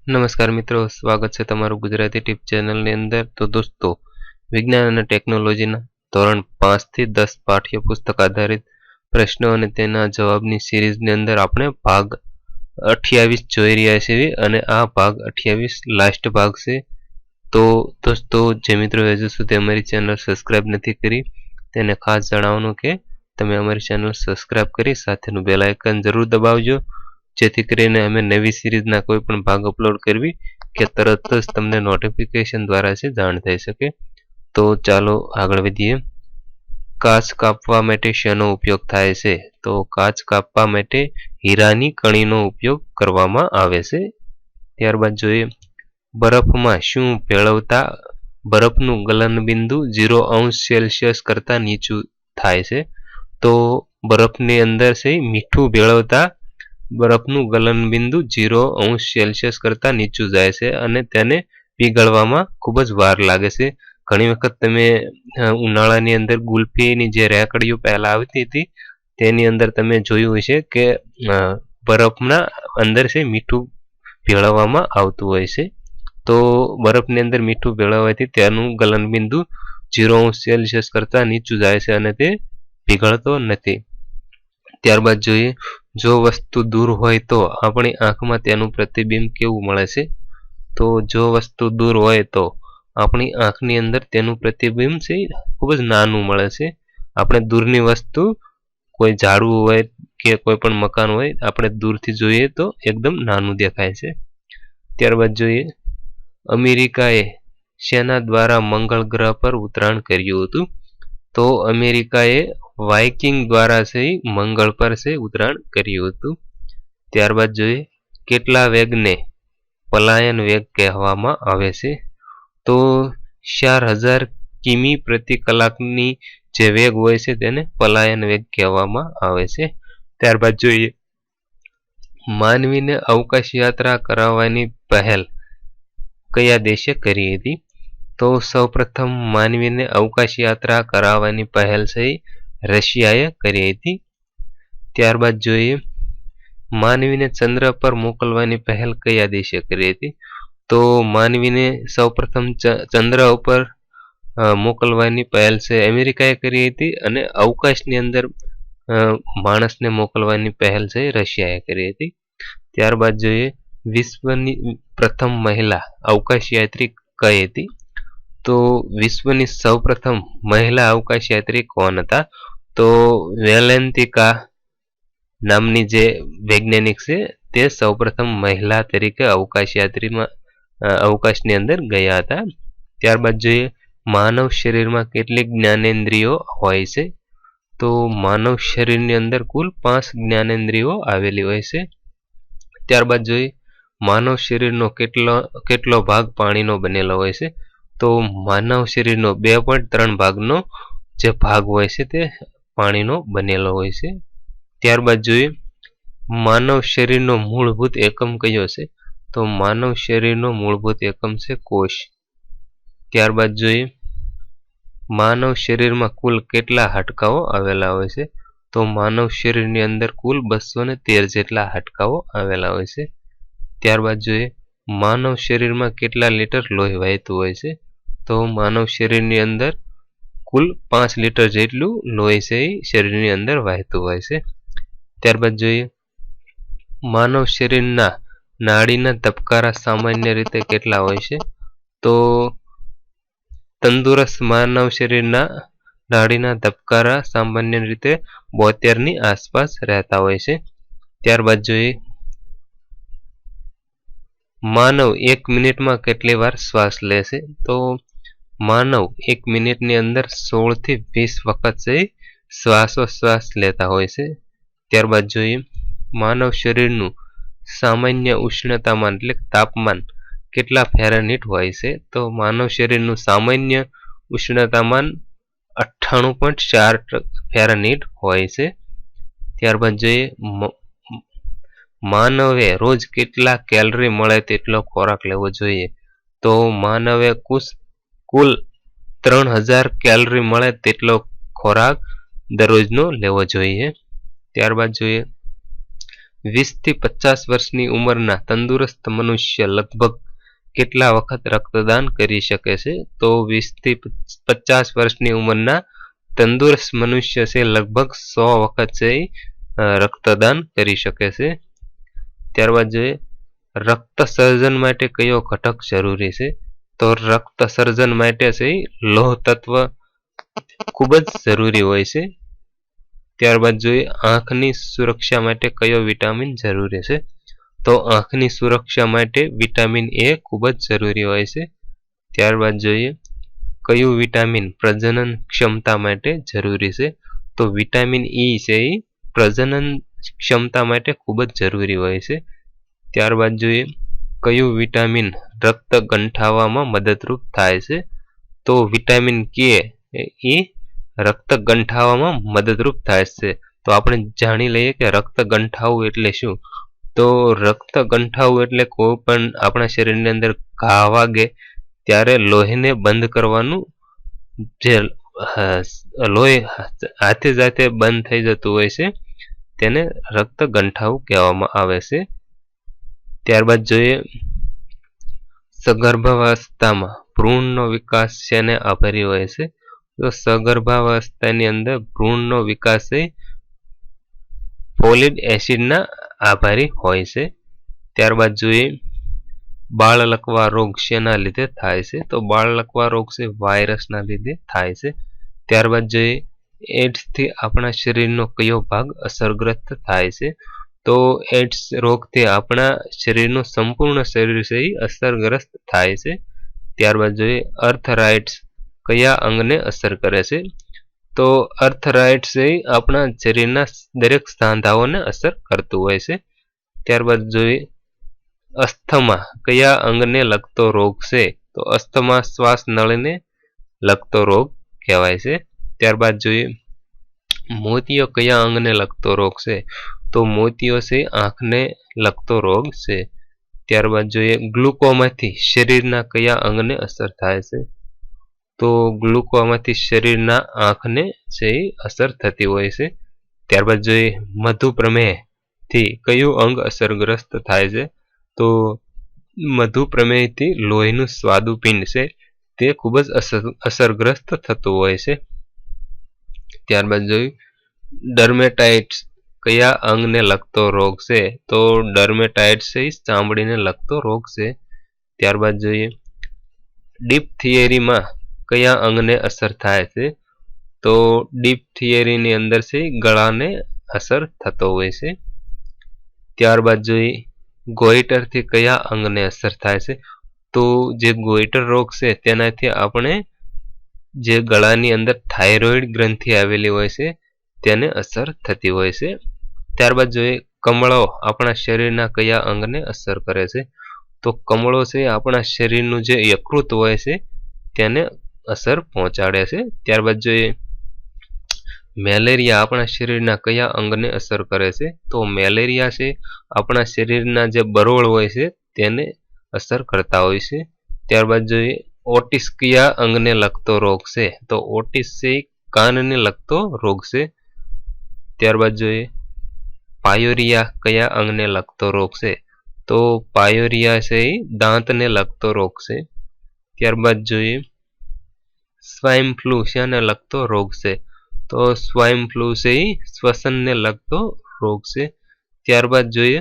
નમસ્કાર મિત્રો, સ્વાગત છે તમારું ગુજરાતી ટીપ ચેનલની અંદર. તો દોસ્તો, વિજ્ઞાન અને ટેકનોલોજીના ધોરણ 5 થી 10 પાઠ્યપુસ્તક આધારિત પ્રશ્નો અને તેના જવાબની સિરીઝની અંદર આપણે ભાગ 28 જોઈ રહ્યા છીએ અને આ ભાગ 28 લાસ્ટ ભાગ છે. તો દોસ્તો, જે મિત્રો હજુ સુધી અમારી ચેનલ સબસ્ક્રાઇબ નથી કરી તેને ખાસ જણાવવાનું કે તમે અમારી ચેનલ સબસ્ક્રાઇબ કરી સાથેનું બેલ આઇકન જરૂર દબાવજો, જેથી કરીને અમે નવી સિરીઝના કોઈ પણ ભાગ અપલોડ કરવી કે તરત જ તમને નોટિફિકેશન દ્વારા છે જાણ થઈ શકે. તો ચાલો આગળ વધીએ. કાચ કાપવા માટે શેનો ઉપયોગ થાય છે? તો કાચ કાપવા માટે હીરાની કણીનો ઉપયોગ કરવામાં આવે છે. ત્યારબાદ જોઈએ, બરફમાં શું ભેળવતા બરફનું ગલનબિંદુ 0°C કરતાં નીચું થાય છે? તો બરફની અંદર છે મીઠું ભેળવતા બરફનું ગલનબિંદુ 0°C કરતાં નીચું જાય છે અને તેને પીગળવામાં ખૂબ જ વાર લાગે છે. ઘણી વખત તમે ઉનાળાની અંદર ગુલ્ફીની જે રેકડીઓ પહેલા આવતી હતી તેની અંદર તમે જોયું હશે કે બરફના અંદર છે મીઠું ભેળવવામાં આવતું હોય છે. તો બરફની અંદર મીઠું ભેળવવાથી તેનું ગલનબિંદુ 0°C કરતાં નીચું જાય છે અને તે પીગળતો નથી. ત્યારબાદ જોઈએ, જો વસ્તુ દૂર હોય તો આપણી આંખમાં તેનું પ્રતિબિંબ કેવું મળે છે? તો જો વસ્તુ દૂર હોય તો આપણી આંખની અંદર તેનું પ્રતિબિંબ છે ખૂબ જ નાનું મળે છે. આપણે દૂરની વસ્તુ, કોઈ ઝાડવું હોય કે કોઈ પણ મકાન હોય, આપણે દૂરથી જોઈએ તો એકદમ નાનું દેખાય છે. ત્યારબાદ જોઈએ, અમેરિકાએ શેના દ્વારા મંગળ ગ્રહ પર ઉતરાણ કર્યું હતું? તો અમેરિકાએ વાઇકિંગ દ્વારા છે મંગળ પર છે ઉતરાણ કર્યું હતું. ત્યારબાદ જોઈએ, કેટલા વેગને પલાયન વેગ કહેવામાં આવે છે? તો 4000 કિમી પ્રતિ કલાકની જે વેગ હોય છે તેને પલાયન વેગ કહેવામાં આવે છે. ત્યારબાદ જોઈએ, માનવીને અવકાશ યાત્રા કરાવવાની પહેલ કયા દેશે કરી હતી? તો સૌપ્રથમ માનવીને અવકાશ યાત્રા કરાવવાની પહેલ છે રશિયાએ કરી હતી. ત્યારબાદ જોઈએ, માનવીને ચંદ્ર પર મોકલવાની પહેલ કયા દેશે કરી હતી? તો માનવીને સૌપ્રથમ ચંદ્ર ઉપર મોકલવાની પહેલ છે અમેરિકાએ કરી હતી અને અવકાશની અંદર માણસને મોકલવાની પહેલ છે રશિયાએ કરી હતી. ત્યારબાદ જોઈએ, વિશ્વની પ્રથમ મહિલા અવકાશ યાત્રી કઈ હતી? તો વિશ્વની સૌપ્રથમ મહિલા અવકાશ યાત્રી કોણ હતા? તો વેલેન્તિકા નામની જે વૈજ્ઞાનિક છે તે સૌપ્રથમ મહિલા તરીકે અવકાશની અંદર ગયા હતા. ત્યારબાદ જોઈએ, માનવ શરીરમાં કેટલી જ્ઞાનેન્દ્રિયો હોય છે? તો માનવ શરીરની અંદર કુલ 5 જ્ઞાનેન્દ્રિયો આવેલી હોય છે. ત્યારબાદ જોઈએ, માનવ શરીરનો કેટલો ભાગ પાણીનો બનેલો હોય છે? તો માનવ શરીરનો 2.3 ભાગનો જે ભાગ હોય છે તે પાણીનો બનેલો હોય છે. ત્યારબાદ જોઈએ, માનવ શરીરનો મૂળભૂત એકમ કયો છે? તો માનવ શરીરનો મૂળભૂત એકમ છે કોષ. ત્યારબાદ જોઈએ, માનવ શરીરમાં કુલ કેટલા હાડકાઓ આવેલા હોય છે? તો માનવ શરીરની અંદર કુલ 213 જેટલા હાડકાઓ આવેલા હોય છે. ત્યારબાદ જોઈએ, માનવ શરીરમાં કેટલા લીટર લોહી વહેતું હોય છે? તો માનવ શરીરની અંદર કુલ 5 લીટર જેટલું લોહી છે એ શરીરની અંદર વહેતું હોય છે. ત્યારબાદ જોઈએ, માનવ શરીરના નાડીના ધબકારા સામાન્ય રીતે કેટલા હોય છે? તો તંદુરસ્ત માનવ શરીરના નાડીના ધબકારા સામાન્ય રીતે 72 ની આસપાસ રહેતા હોય છે. ત્યારબાદ જોઈએ, માનવ 1 મિનિટમાં કેટલી વાર શ્વાસ લે છે? તો માનવ 1 મિનિટની અંદર 16 થી 20 વખત છે શ્વાસોશ્વાસ લેતા હોય છે. ત્યારબાદ જોઈએ, માનવ શરીરનું સામાન્ય ઉષ્ણતામાન એટલે તાપમાન કેટલા ફેરનહીટ હોય છે? તો માનવ શરીરનું સામાન્ય ઉષ્ણતામાન 98.4 ફેરનહીટ હોય છે. ત્યારબાદ જોઈએ, માનવે રોજ કેટલા કેલરી મળે તેટલો ખોરાક લેવો જોઈએ? તો માનવે કુલ 3000 કેલરી મળે તેટલો ખોરાક દરરોજનો લેવો જોઈએ. ત્યારબાદ જોઈએ, 20 થી 50 વર્ષની ઉંમરના તંદુરસ્ત મનુષ્ય લગભગ કેટલા વખત રક્તદાન કરી શકે છે? તો 20 થી 50 વર્ષની ઉંમરના તંદુરસ્ત મનુષ્ય છે લગભગ 100 વખત છે રક્તદાન કરી શકે છે. ત્યારબાદ જોઈએ રક્ત સર્જન માટે કયો ઘટક જરૂરી છે? તો રક્ત સર્જન માટે છે લોહ તત્વ ખૂબ જ જરૂરી હોય છે. ત્યારબાદ જોઈએ આંખની સુરક્ષા માટે કયો વિટામિન જરૂરી છે? તો આંખની સુરક્ષા માટે વિટામિન એ ખૂબ જ જરૂરી હોય છે. ત્યારબાદ જોઈએ કયું વિટામિન પ્રજનન ક્ષમતા માટે જરૂરી છે? તો વિટામિન ઈ છે એ પ્રજનન ક્ષમતા માટે ખૂબ જ જરૂરી હોય છે. ત્યારબાદ જોઈએ કયું વિટામિન રક્ત ગંઠાવવામાં મદદરૂપ થાય છે? તો વિટામિન કે એ રક્ત ગંઠાવવામાં મદદરૂપ થાય છે. તો આપણે જાણી લઈએ કે રક્ત ગંઠાવવું એટલે શું? તો રક્ત ગંઠાવવું એટલે કોઈ પણ આપણા શરીરની અંદર ઘા વાગે ત્યારે લોહીને બંધ કરવાનું જે લોહી હાથે બંધ થઈ જતું હોય છે તેને રક્ત ગંઠાવું કહેવામાં આવે છે. ત્યારબાદ જોઈએ સગર્ભાવસ્થામાં ભ્રૂણનો વિકાસ શેને આભારી હોય છે? તો સગર્ભાવસ્થાની અંદર ભ્રૂણનો વિકાસ એ ફોલિક એસિડના આભારી હોય છે. ત્યારબાદ જોઈએ બાળ લકવા રોગ શેના લીધે થાય છે? તો બાળ લકવા રોગ છે વાયરસના લીધે થાય છે. ત્યારબાદ જોઈએ એડ્સથી આપણા શરીરનો કયો ભાગ અસરગ્રસ્ત થાય છે? તો એડ્સ રોગથી આપણા શરીરનું સંપૂર્ણ શરીર છે એ અસરગ્રસ્ત થાય છે. ત્યારબાદ જોઈએ અર્થરાઇટ્સ કયા અંગને અસર કરે છે? તો અર્થરાઇટ્સ એ આપણા શરીરના દરેક સાંધાઓને અસર કરતું હોય છે. ત્યારબાદ જોઈએ અસ્થમા કયા અંગને લગતો રોગ છે? તો અસ્થમા શ્વાસ નળીને લગતો રોગ કહેવાય છે. ત્યારબાદ જોઈએ મોતિયો કયા અંગને લગતો રોગ છે? તો મોતિયો છે આંખને લગતો રોગ છે. ત્યારબાદ જોઈએ ગ્લુકોમાંથી શરીરના કયા અંગને અસર થાય છે? તો ગ્લુકોમાંથી શરીરના આંખને છે અસર થતી હોય છે. ત્યારબાદ જોઈએ મધુપ્રમેહથી કયું અંગ અસરગ્રસ્ત થાય છે? તો મધુપ્રમેહથી લોહીનું સ્વાદુપિંડ છે તે ખૂબ જ અસરગ્રસ્ત થતું હોય છે. ત્યારબાદ જોયું ડર્મેટાઇટ્સ કયા અંગને લગતો રોગ છે? તો ડર્મેટાઇટ્સ છે ચામડીને લગતો રોગ છે. ત્યારબાદ જોઈએ ડિપ્થિયરીમાં કયા અંગને અસર થાય છે? તો ડિપ્થિયરીની અંદર છે ગળાને અસર થતો હોય છે. ત્યારબાદ જોઈએ ગોઈટરથી કયા અંગને અસર થાય છે? તો જે ગોઈટર રોગ છે તેનાથી આપણે જે ગળાની અંદર થાઇરોઇડ ગ્રંથિ આવેલી હોય છે તેને અસર થતી હોય છે. ત્યારબાદ જોઈએ કમળો આપણા શરીરના કયા અંગને અસર કરે છે? તો કમળો છે આપણા શરીરનું જે યકૃત હોય છે તેને અસર પહોંચાડે છે. ત્યારબાદ જોઈએ મેલેરિયા આપણા શરીરના કયા અંગને અસર કરે છે? તો મેલેરિયા છે આપણા શરીરના જે બરોળ હોય છે તેને અસર કરતા હોય છે. ત્યારબાદ જોઈએ ઓટિસ કયા અંગને લગતો રોગ છે? તો ઓટિસ છે કાનને લગતો રોગ છે. ત્યારબાદ જોઈએ પાયોરિયા કયા અંગને લગતો રોગ છે? તો પાયોરિયા છે દાંતને લગતો રોગ છે. ત્યારબાદ જોઈએ સ્વાઇન ફ્લૂ શેને લગતો રોગ છે? તો સ્વાઇન ફ્લૂ છે શ્વસનને લગતો રોગ છે. ત્યારબાદ જોઈએ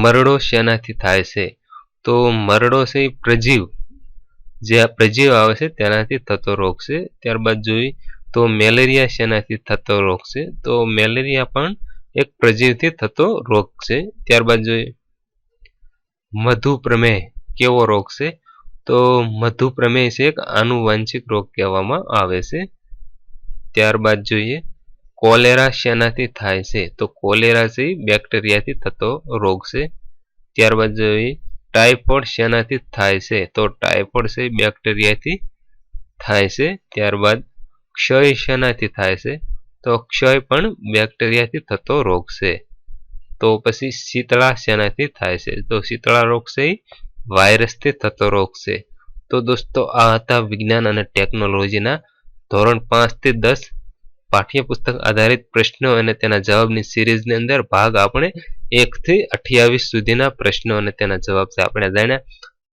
મરડો શેનાથી થાય છે? તો મરડો છે પ્રજીવ જે પ્રજીવ આવે છે તેનાથી થતો રોગ છે. ત્યારબાદ જોઈએ તો મેલેરિયા શેનાથી થતો રોગ છે? તો મેલેરિયા પણ એક પ્રજીવથી થતો રોગ છે. ત્યારબાદ જોઈએ મધુપ્રમેહ કેવો રોગ છે? તો મધુપ્રમેહ છે એક આનુવંશિક રોગ કહેવામાં આવે છે. ત્યારબાદ જોઈએ કોલેરા શેનાથી થાય છે? તો કોલેરા છે બેક્ટેરિયાથી થતો રોગ છે. ત્યારબાદ જોઈએ ટાઇફોઇડ શેનાથી થાય છે? તો ટાઇફોઇડ છે બેક્ટેરિયાથી થાય છે. ત્યારબાદ ક્ષય શેનાથી થાય છે? તો ક્ષય પણ બેક્ટેરિયાથી થતો રોગ છે. તો પછી શીતળા શેનાથી થાય છે? તો શીતળા રોગ છે વાયરસથી થતો રોગ છે. તો દોસ્તો આ હતા વિજ્ઞાન અને ટેકનોલોજીના ધોરણ 5 થી 10 પાઠ્યપુસ્તક આધારિત પ્રશ્નો અને તેના જવાબની સિરીઝની અંદર ભાગ આપણે 1 થી 28 સુધીના પ્રશ્નો અને તેના જવાબ છે આપણે જાણ્યા.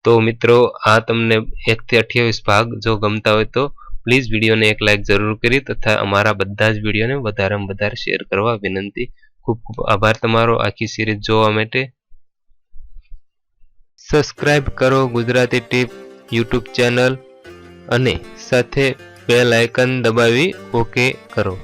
તો મિત્રો આ તમને 1 થી 28 ભાગ જો ગમતા હોય તો પ્લીઝ વિડીયોને એક લાઈક જરૂર કરી તથા અમારા બધા જ વિડીયોને વધારેમાં વધારે શેર કરવા વિનંતી. ખૂબ ખૂબ આભાર તમારો આખી સિરીઝ જોવા માટે. સબસ્ક્રાઇબ કરો ગુજરાતી ટીપ યુટ્યુબ ચેનલ અને સાથે બેલ આઇકન દબાવી ઓકે કરો.